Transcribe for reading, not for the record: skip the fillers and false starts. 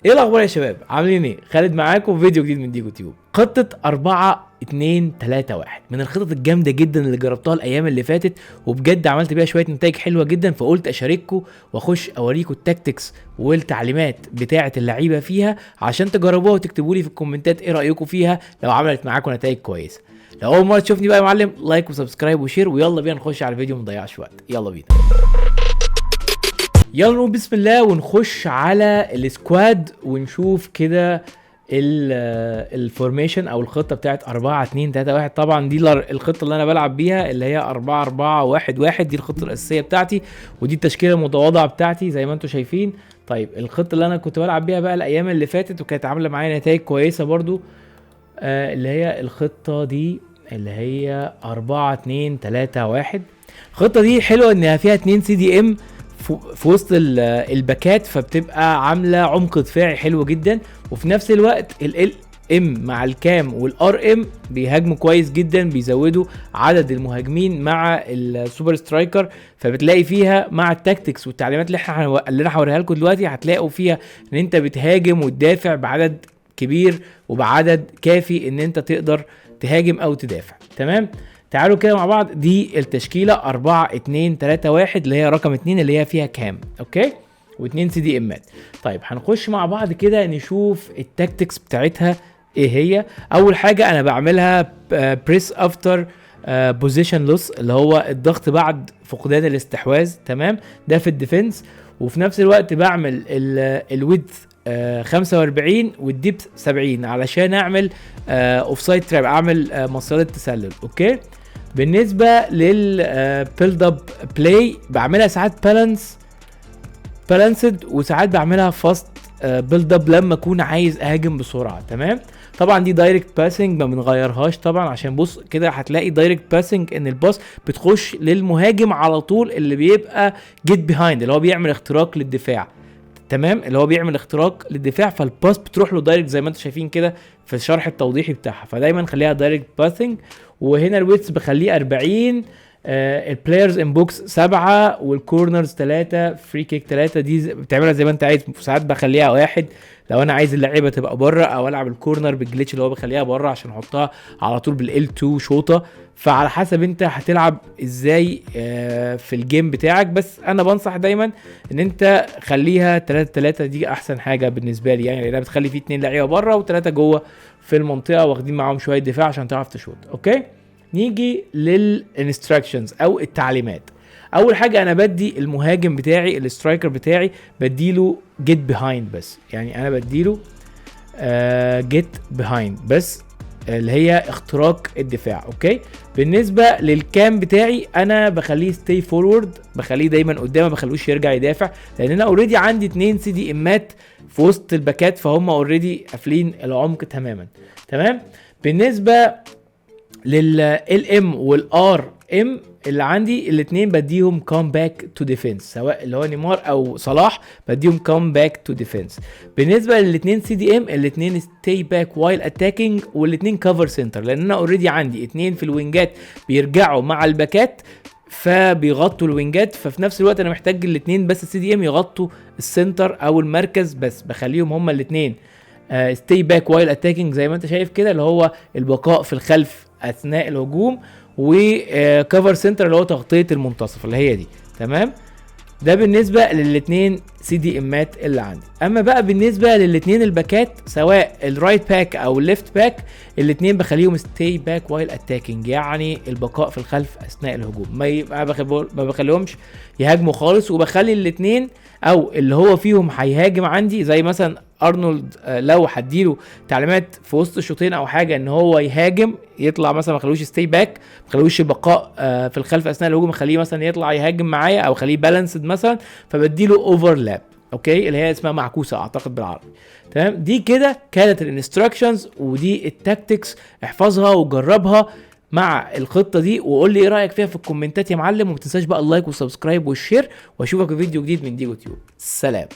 ايه الاخبار يا شباب؟ عاملين ايه؟ خالد معاكم في فيديو جديد من ديجو تيوب. خطة 4-2-3-1 من الخطط الجامدة جدا اللي جربتها الايام اللي فاتت، وبجد عملت بيها شوية نتائج حلوة جدا، فقلت اشارككم واخش اوريكم التاكتكس والتعليمات بتاعة اللعيبة فيها عشان تجربوها وتكتبوا لي في الكومنتات ايه رأيكم فيها لو عملت معاكم نتائج كويسة. لو اول مرة تشوفني بقى يا معلم، لايك وسبسكرايب وشير، ويلا بينا نخش على الفيديو مضيعش وقت. يلا بينا. يلا نقول بسم الله ونخش على السكواد ونشوف كده الفورميشن او الخطه بتاعت 4-2-3-1. طبعا دي الخطه اللي انا بلعب بيها، اللي هي 4-4-1-1. دي الخطه الاساسيه بتاعتي، ودي التشكيله المتواضعه بتاعتي زي ما انتم شايفين. طيب الخطه اللي انا كنت بلعب بيها بقى الايام اللي فاتت وكانت عامله معايا نتائج كويسه برضو، اللي هي الخطه دي اللي هي 4-2-3-1. الخطه دي حلوه انها فيها 2 سي دي ام في وسط الباكات، فبتبقى عامله عمق دفاعي حلو جدا، وفي نفس الوقت ال ام مع الكام والار ام بيهاجموا كويس جدا، بيزودوا عدد المهاجمين مع السوبر سترايكر. فبتلاقي فيها مع التاكتكس والتعليمات اللي انا هوريها لكم دلوقتي، هتلاقوا فيها ان انت بتهاجم وتدافع بعدد كبير وبعدد كافي ان انت تقدر تهاجم او تدافع. تمام، تعالوا كده مع بعض. دي التشكيله 4-2-3-1 اللي هي رقم 2 اللي هي فيها كام، اوكي، و2 سي دي امات. طيب هنخش مع بعض كده نشوف التاكتكس بتاعتها ايه هي. اول حاجه انا بعملها بريس افتر بوزيشن لوس، اللي هو الضغط بعد فقدان الاستحواذ. تمام، ده في الديفنس. وفي نفس الوقت بعمل الويدث 45 والديبث 70 علشان اعمل اوفسايد تراب، اعمل مصيدة تسلل. اوكي، بالنسبه للبيلد اب بلاي بعملها ساعات بالانسد وساعات بعملها فاست بيلد اب لما اكون عايز اهاجم بسرعه. تمام، طبعا دي دايركت باسنج ما بنغيرهاش طبعا، عشان بص كده هتلاقي دايركت باسنج ان الباس بتخش للمهاجم على طول، اللي بيبقى جيت بيهايند، اللي هو بيعمل اختراق للدفاع. تمام، اللي هو بيعمل اختراق للدفاع، فالباس بتروح له دايركت زي ما انتم شايفين كده في الشرح التوضيحي بتاعها. فدايما خليها دايركت باسنج. وهنا الويتس بخليه 40، البلايرز ان بوكس 7 والكورنرز 3، فري كيك 3. دي بتعملها زي ما انت عايز، ساعات بخليها 1 لو انا عايز اللعيبه تبقى بره، او العب الكورنر بالجليتش اللي هو بخليها بره عشان احطها على طول بالال2 شوطه. فعلى حسب انت هتلعب ازاي في الجيم بتاعك، بس انا بنصح دايما ان انت خليها 3-3. دي احسن حاجه بالنسبه لي، يعني لانها بتخلي فيه 2 لعيبه بره و3 جوه في المنطقه واخدين معاهم شويه دفاع عشان تعرف تشوط. اوكي، نيجي للانستراكشنز او التعليمات. اول حاجه انا بدي المهاجم بتاعي السترايكر بتاعي بديله جيت بيهايند بس، يعني انا بديله جيت بيهايند بس، اللي هي اختراق الدفاع. اوكي، بالنسبه للكام بتاعي انا بخليه ستي فورورد، بخليه دايما قدام، ما بخلوش يرجع يدافع، لان انا اوريدي عندي 2 سي دي امات في وسط الباكات، فهم اوريدي قافلين العمق تماما. تمام، بالنسبه لل ام والار ام اللي عندي الاثنين بديهم كام باك تو ديفنس، سواء اللي هو نيمار او صلاح بديهم كام باك تو ديفنس. بالنسبه للاثنين سي دي ام الاثنين ستي باك وايل اتاكينج، والاثنين كفر سنتر، لان انا اوريدي عندي اثنين في الوينجات بيرجعوا مع الباكات فبيغطوا الوينجات، ففي نفس الوقت انا محتاج الاثنين بس السي دي ام يغطوا السنتر او المركز، بس بخليهم هما الاثنين ستي باك وايل اتاكينج زي ما انت شايف كده، اللي هو البقاء في الخلف اثناء الهجوم، وكفر سنتر اللي هو تغطيه المنتصف اللي هي دي. تمام، ده بالنسبه للاثنين سي دي امات اللي عندي. اما بقى بالنسبه للاثنين الباكات، سواء الرايت باك او الليفت باك، الاثنين بخليهم ستي باك وايل اتاكينج، يعني البقاء في الخلف اثناء الهجوم، ما بخليهمش يهاجموا خالص، وبخلي الاثنين او اللي هو فيهم هيهاجم عندي زي مثلا ارنولد، لو هديله تعليمات في وسط الشوطين او حاجه ان هو يهاجم يطلع مثلا، ما خلوش ستي باك، ما خلوش بقاء في الخلف اثناء الهجوم، خليه مثلا يطلع يهاجم معايا او خليه بالانسد مثلا، فبديله اوفرلاب. اوكي، اللي هي اسمها معكوسه اعتقد بالعربي. تمام، دي كده كانت الانستراكشنز ودي التاكتكس، احفظها وجربها مع الخطه دي وقول لي ايه رايك فيها في الكومنتات يا معلم. وما تنساش بقى اللايك والسبسكرايب والشير، واشوفك في فيديو جديد من ديجو تيوب. سلام.